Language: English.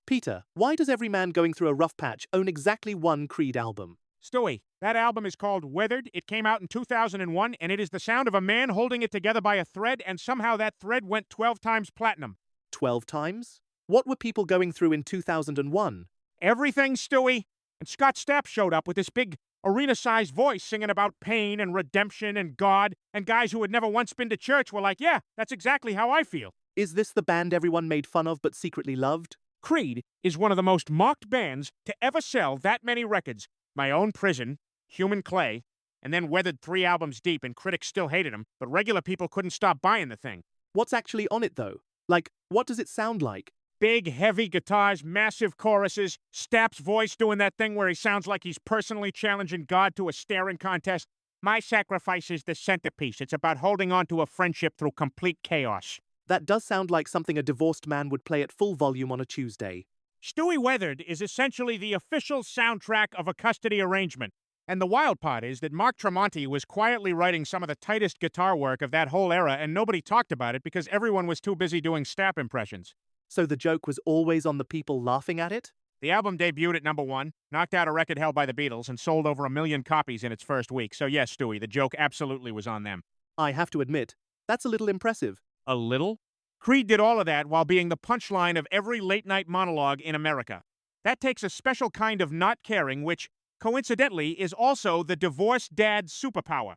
Peter, why does every man going through a rough patch own exactly one Creed album? Stewie, that album is called Weathered. It came out in 2001, and it is the sound of a man holding it together by a thread, and somehow that thread went 12 times platinum. 12 times? What were people going through in 2001? Everything, Stewie. And Scott Stapp showed up with this big arena-sized voice singing about pain and redemption and God, and guys who had never once been to church were like, yeah, that's exactly how I feel. Is this the band everyone made fun of but secretly loved? Creed is one of the most mocked bands to ever sell that many records. My Own Prison, Human Clay, and then Weathered 3 albums deep, and critics still hated him, but regular people couldn't stop buying the thing. What's actually on it though? Like, what does it sound like? Big, heavy guitars, massive choruses, Stapp's voice doing that thing where he sounds like he's personally challenging God to a staring contest. My sacrifice is the centerpiece. It's about holding on to a friendship through complete chaos. That does sound like something a divorced man would play at full volume on a Tuesday. Stewie Weathered is essentially the official soundtrack of a custody arrangement. And the wild part is that Mark Tremonti was quietly writing some of the tightest guitar work of that whole era, and nobody talked about it because everyone was too busy doing Stapp impressions. So the joke was always on the people laughing at it? The album debuted at #1, knocked out a record held by the Beatles, and sold over 1 million copies in its first week. So yes, Stewie, the joke absolutely was on them. I have to admit, that's a little impressive. A little? Creed did all of that while being the punchline of every late-night monologue in America. That takes a special kind of not caring, which, coincidentally, is also the divorced dad's superpower.